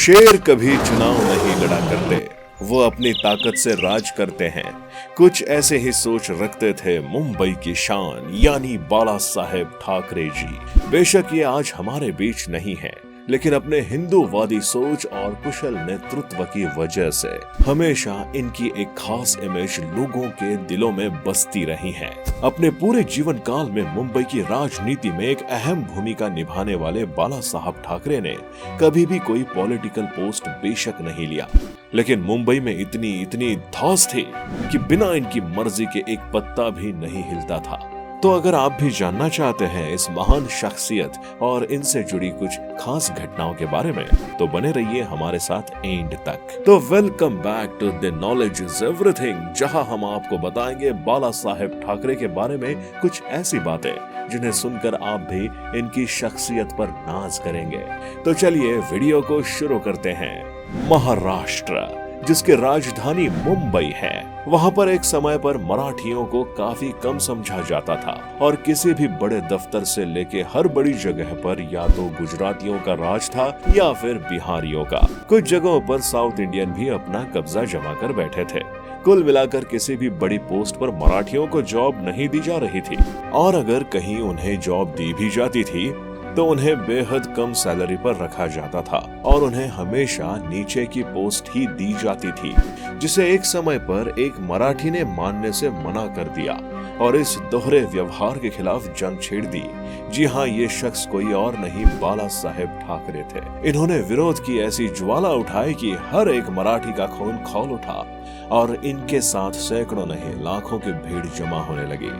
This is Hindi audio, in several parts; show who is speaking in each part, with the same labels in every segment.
Speaker 1: शेर कभी चुनाव नहीं लड़ा करते, वो अपनी ताकत से राज करते हैं। कुछ ऐसे ही सोच रखते थे मुंबई की शान यानी बाला साहेब ठाकरे जी। बेशक ये आज हमारे बीच नहीं है, लेकिन अपने हिंदूवादी सोच और कुशल नेतृत्व की वजह से हमेशा इनकी एक खास इमेज लोगों के दिलों में बसती रही है। अपने पूरे जीवन काल में मुंबई की राजनीति में एक अहम भूमिका निभाने वाले बाला साहब ठाकरे ने कभी भी कोई पॉलिटिकल पोस्ट बेशक नहीं लिया, लेकिन मुंबई में इतनी धौस थी कि बिना इनकी मर्जी के एक पत्ता भी नहीं हिलता था। तो अगर आप भी जानना चाहते हैं इस महान शख्सियत और इनसे जुड़ी कुछ खास घटनाओं के बारे में, तो बने रहिए हमारे साथ एंड तक। तो welcome back to the knowledge is everything, जहां हम आपको बताएंगे बाला साहेब ठाकरे के बारे में कुछ ऐसी बातें जिन्हें सुनकर आप भी इनकी शख्सियत पर नाज करेंगे। तो चलिए वीडियो को शुरू करते हैं। महाराष्ट्र, जिसकी राजधानी मुंबई है, वहां पर एक समय पर मराठियों को काफी कम समझा जाता था और किसी भी बड़े दफ्तर से लेके हर बड़ी जगह पर या तो गुजरातियों का राज था या फिर बिहारियों का। कुछ जगहों पर साउथ इंडियन भी अपना कब्जा जमा कर बैठे थे। कुल मिलाकर किसी भी बड़ी पोस्ट पर मराठियों को जॉब नहीं दी जा रही थी, और अगर कहीं उन्हें जॉब दी भी जाती थी तो उन्हें बेहद कम सैलरी पर रखा जाता था और उन्हें हमेशा नीचे की पोस्ट ही दी जाती थी, जिसे एक समय पर एक मराठी ने मानने से मना कर दिया और इस दोहरे व्यवहार के खिलाफ जंग छेड़ दी। जी हाँ, ये शख्स कोई और नहीं बाला साहेब ठाकरे थे। इन्होंने विरोध की ऐसी ज्वाला उठाई कि हर एक मराठी का खून खौल उठा और इनके साथ सैकड़ों नहीं लाखों की भीड़ जमा होने लगी।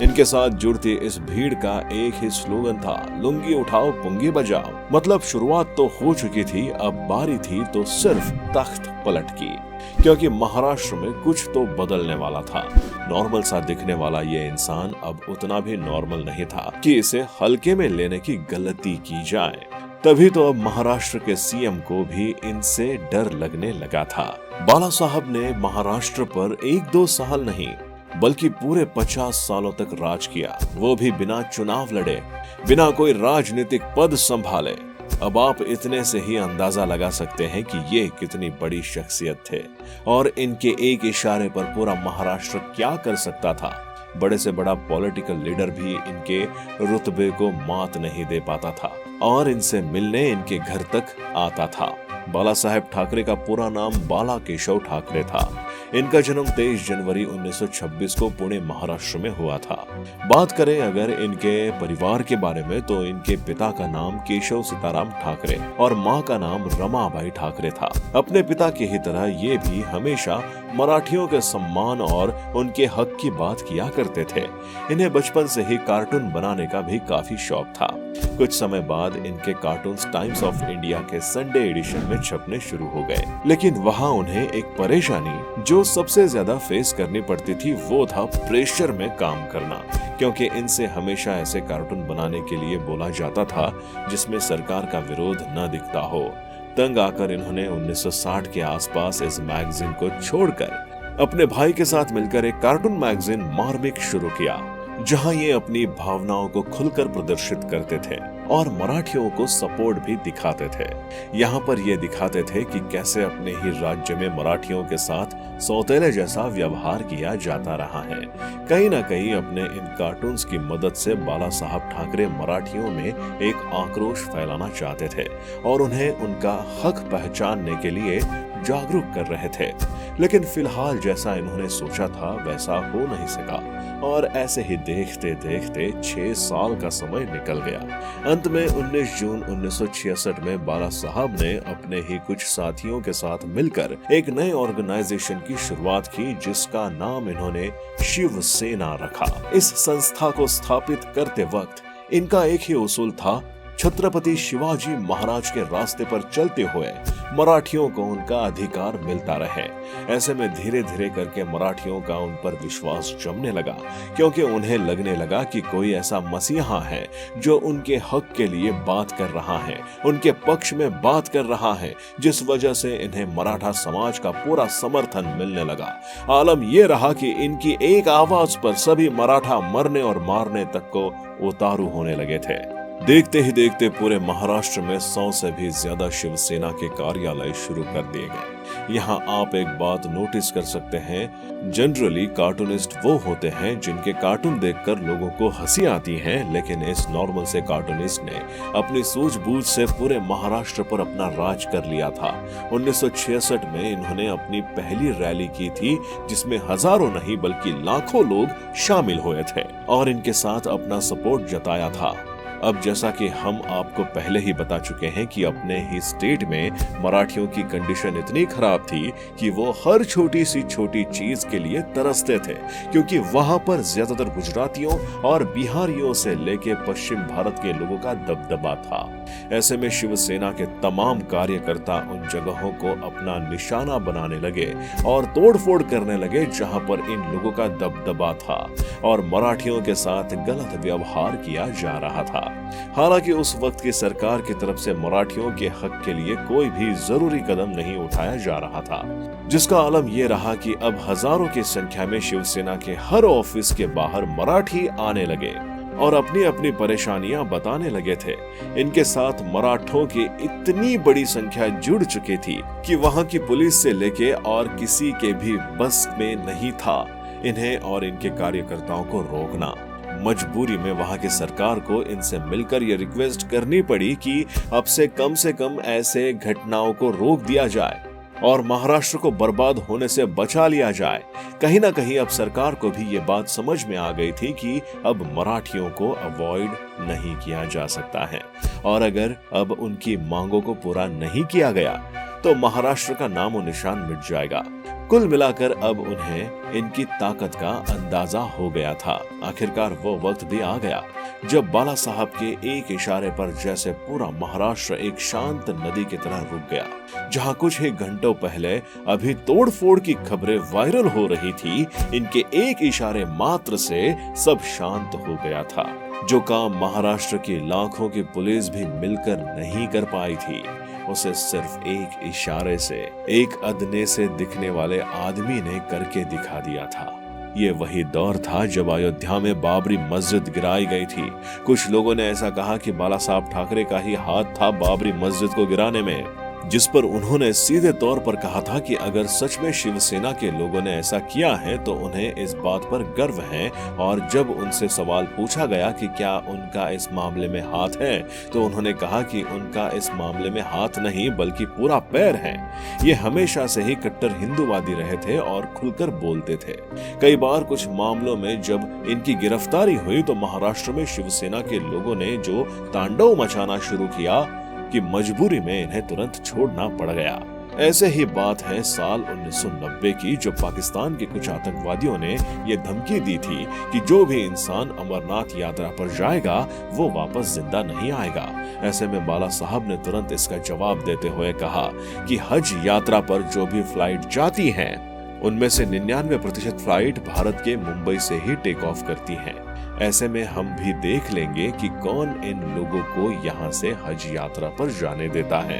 Speaker 1: इनके साथ जुड़ती इस भीड़ का एक ही स्लोगन था, लुंगी उठाओ पुंगी बजाओ। मतलब शुरुआत तो हो चुकी थी, अब बारी थी तो सिर्फ तख्त पलट की, क्योंकि महाराष्ट्र में कुछ तो बदलने वाला था। नॉर्मल सा दिखने वाला ये इंसान अब उतना भी नॉर्मल नहीं था कि इसे हल्के में लेने की गलती की जाए। तभी तो अब महाराष्ट्र के सीएम को भी इनसे डर लगने लगा था। बाला साहब ने महाराष्ट्र पर 1-2 साल नहीं बल्कि पूरे 50 सालों तक राज किया, वो भी बिना चुनाव लड़े, बिना कोई राजनीतिक पद संभाले। अब आप इतने से ही अंदाजा लगा सकते हैं कि ये कितनी बड़ी शख्सियत थे और इनके एक इशारे पर पूरा महाराष्ट्र क्या कर सकता था। बड़े से बड़ा पॉलिटिकल लीडर भी इनके रुतबे को मात नहीं दे पाता था और इनसे मिलने इनके घर तक आता था। बाला साहेब ठाकरे का पूरा नाम बाला केशव ठाकरे था। इनका जन्म 23 जनवरी 1926 को पुणे महाराष्ट्र में हुआ था। बात करें अगर इनके परिवार के बारे में, तो इनके पिता का नाम केशव सीताराम ठाकरे और मां का नाम रमाबाई ठाकरे था। अपने पिता की ही तरह ये भी हमेशा मराठियों के सम्मान और उनके हक की बात किया करते थे। इन्हें बचपन से ही कार्टून बनाने का भी काफी शौक था। कुछ समय बाद इनके कार्टून्स टाइम्स ऑफ इंडिया के संडे एडिशन में छपने शुरू हो गए, लेकिन वहां उन्हें एक परेशानी जो सबसे ज्यादा फेस करनी पड़ती थी वो था प्रेशर में काम करना, क्योंकि इनसे हमेशा ऐसे कार्टून बनाने के लिए बोला जाता था जिसमें सरकार का विरोध न दिखता हो। तंग आकर इन्होंने 1960 के आसपास इस मैगजीन को छोड़कर अपने भाई के साथ मिलकर एक कार्टून मैगजीन मार्मिक शुरू किया, जहां ये अपनी भावनाओं को खुलकर प्रदर्शित करते थे और मराठियों को सपोर्ट भी दिखाते थे। यहाँ पर ये दिखाते थे कि कैसे अपने ही राज्य में मराठियों के साथ सौतेले जैसा व्यवहार किया जाता रहा है। कहीं ना कहीं अपने इन कार्टून्स की मदद से बाला साहब ठाकरे मराठियों में एक आक्रोश फैलाना चाहते थे और उन्हें उनका हक पहचानने के लिए जागरूक कर रहे थे। लेकिन फिलहाल जैसा इन्होंने सोचा था वैसा हो नहीं सका और ऐसे ही देखते देखते 6 साल का समय निकल गया। अंत में 19 जून 1966 में बाला साहब ने अपने ही कुछ साथियों के साथ मिलकर एक नए ऑर्गेनाइजेशन की शुरुआत की, जिसका नाम इन्होंने शिव सेना रखा। इस संस्था को स्थापित करते वक्त इनका एक ही उसूल था, छत्रपति शिवाजी महाराज के रास्ते पर चलते हुए मराठियों को उनका अधिकार मिलता रहे। ऐसे में धीरे धीरे करके मराठियों का उन पर विश्वास जमने लगा, क्योंकि उन्हें लगने लगा कि कोई ऐसा मसीहा है जो उनके हक के लिए बात कर रहा है, उनके पक्ष में बात कर रहा है, जिस वजह से इन्हें मराठा समाज का पूरा समर्थन मिलने लगा। आलम यह रहा कि इनकी एक आवाज पर सभी मराठा मरने और मारने तक को उतारू होने लगे थे। देखते ही देखते पूरे महाराष्ट्र में 100 से भी ज्यादा शिवसेना के कार्यालय शुरू कर दिए गए। यहाँ आप एक बात नोटिस कर सकते हैं, जनरली कार्टूनिस्ट वो होते हैं जिनके कार्टून देखकर लोगों को हंसी आती है, लेकिन इस नॉर्मल से कार्टूनिस्ट ने अपनी सूझबूझ से पूरे महाराष्ट्र पर अपना राज कर लिया था। 1966 में इन्होंने अपनी पहली रैली की थी, जिसमें हजारों नहीं बल्कि लाखों लोग शामिल हुए थे और इनके साथ अपना सपोर्ट जताया था। अब जैसा कि हम आपको पहले ही बता चुके हैं कि अपने ही स्टेट में मराठियों की कंडीशन इतनी खराब थी कि वो हर छोटी सी छोटी चीज के लिए तरसते थे, क्योंकि वहां पर ज्यादातर गुजरातियों और बिहारियों से लेके पश्चिम भारत के लोगों का दबदबा था। ऐसे में शिवसेना के तमाम कार्यकर्ता उन जगहों को अपना निशाना बनाने लगे और तोड़फोड़ करने लगे जहां पर इन लोगों का दबदबा था और मराठियों के साथ गलत व्यवहार किया जा रहा था। हालांकि उस वक्त की सरकार की तरफ से मराठियों के हक के लिए कोई भी जरूरी कदम नहीं उठाया जा रहा था, जिसका आलम यह रहा कि अब हजारों की संख्या में शिवसेना के हर ऑफिस के बाहर मराठी आने लगे और अपनी अपनी परेशानियां बताने लगे थे। इनके साथ मराठों की इतनी बड़ी संख्या जुड़ चुकी थी कि वहां की पुलिस से लेके और किसी के भी बस में नहीं था इन्हें और इनके कार्यकर्ताओं को रोकना। मजबूरी में वहां की सरकार को इनसे मिलकर यह रिक्वेस्ट करनी पड़ी कि अब से कम ऐसे घटनाओं को रोक दिया जाए और महाराष्ट्र को बर्बाद होने से बचा लिया जाए। कहीं ना कहीं अब सरकार को भी ये बात समझ में आ गई थी कि अब मराठियों को अवॉइड नहीं किया जा सकता है और अगर अब उनकी मांगों को पूरा नहीं किया गया तो महाराष्ट्र का नामो निशान मिट जाएगा। कुल मिलाकर अब उन्हें इनकी ताकत का अंदाजा हो गया था। आखिरकार वो वक्त भी आ गया जब बाला साहब के एक इशारे पर जैसे पूरा महाराष्ट्र एक शांत नदी की तरह रुक गया। जहां कुछ ही घंटों पहले अभी तोड़फोड़ की खबरें वायरल हो रही थी, इनके एक इशारे मात्र से सब शांत हो गया था। जो काम महाराष्ट्र की लाखों की पुलिस भी मिलकर नहीं कर पाई थी, उसे सिर्फ एक इशारे से एक अदने से दिखने वाले आदमी ने करके दिखा दिया था। ये वही दौर था जब अयोध्या में बाबरी मस्जिद गिराई गई थी। कुछ लोगों ने ऐसा कहा कि बाला साहब ठाकरे का ही हाथ था बाबरी मस्जिद को गिराने में, जिस पर उन्होंने सीधे तौर पर कहा था कि अगर सच में शिवसेना के लोगों ने ऐसा किया है तो उन्हें इस बात पर गर्व है। और जब उनसे सवाल पूछा गया कि क्या उनका इस मामले में हाथ है, तो उन्होंने कहा कि उनका इस मामले में हाथ नहीं बल्कि पूरा पैर है। ये हमेशा से ही कट्टर हिंदूवादी रहे थे और खुलकर बोलते थे। कई बार कुछ मामलों में जब इनकी गिरफ्तारी हुई तो महाराष्ट्र में शिवसेना के लोगों ने जो तांडव मचाना शुरू किया कि मजबूरी में इन्हें तुरंत छोड़ना पड़ गया। ऐसे ही बात है साल 1990 की, जब पाकिस्तान के कुछ आतंकवादियों ने यह धमकी दी थी कि जो भी इंसान अमरनाथ यात्रा पर जाएगा वो वापस जिंदा नहीं आएगा। ऐसे में बाला साहब ने तुरंत इसका जवाब देते हुए कहा कि हज यात्रा पर जो भी फ्लाइट जाती हैं, उनमें से 99% फ्लाइट भारत के मुंबई से ही टेक ऑफ करती हैं। ऐसे में हम भी देख लेंगे कि कौन इन लोगों को यहाँ से हज यात्रा पर जाने देता है।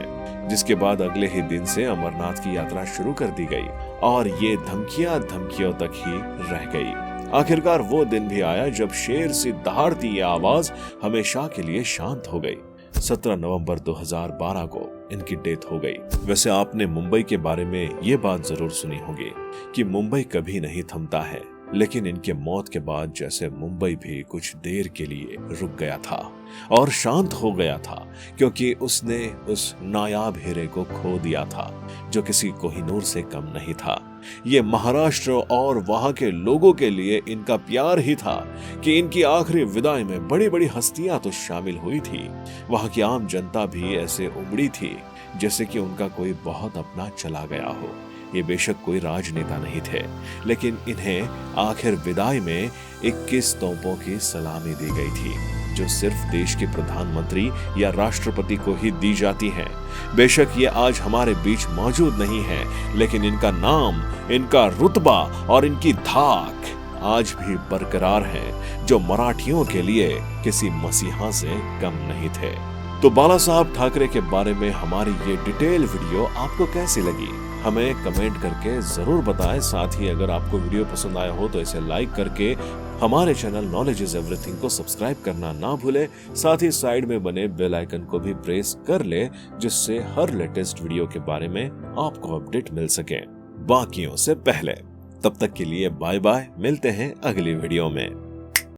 Speaker 1: जिसके बाद अगले ही दिन से अमरनाथ की यात्रा शुरू कर दी गई और ये धमकियों तक ही रह गई। आखिरकार वो दिन भी आया जब शेर सी दहाड़ती ये आवाज हमेशा के लिए शांत हो गई। 17 नवंबर 2012 को इनकी डेथ हो गई। वैसे आपने मुंबई के बारे में ये बात जरूर सुनी होगी कि मुंबई कभी नहीं थमता है, लेकिन इनके मौत के बाद जैसे मुंबई भी कुछ देर के लिए रुक गया था और शांत हो गया था, क्योंकि उसने उस नायाब हीरे को खो दिया था जो किसी कोहिनूर से कम नहीं था। ये महाराष्ट्र और वहां के लोगों के लिए इनका प्यार ही था कि इनकी आखिरी विदाई में बड़ी बड़ी हस्तियां तो शामिल हुई थी, वहां की आम जनता भी ऐसे उमड़ी थी जैसे कि उनका कोई बहुत अपना चला गया हो। ये बेशक कोई राजनेता नहीं थे, लेकिन इन्हें आखिर विदाई में 21 तोपों की सलामी दी गई थी, जो सिर्फ देश के प्रधानमंत्री या राष्ट्रपति को ही दी जाती हैं। बेशक ये आज हमारे बीच मौजूद नहीं है, लेकिन इनका नाम, इनका रुतबा और इनकी धाक आज भी बरकरार है, जो मराठियों के लिए किसी मसीहा से कम नहीं थे। तो बाला साहब ठाकरे के बारे में हमारी ये डिटेल वीडियो आपको कैसी लगी, हमें कमेंट करके जरूर बताएं। साथ ही अगर आपको वीडियो पसंद आया हो तो इसे लाइक करके हमारे चैनल नॉलेज इज एवरीथिंग को सब्सक्राइब करना ना भूले, साथ ही साइड में बने बेल आइकन को भी प्रेस कर ले, जिससे हर लेटेस्ट वीडियो के बारे में आपको अपडेट मिल सके बाकियों से पहले। तब तक के लिए बाय बाय, मिलते हैं अगली वीडियो में।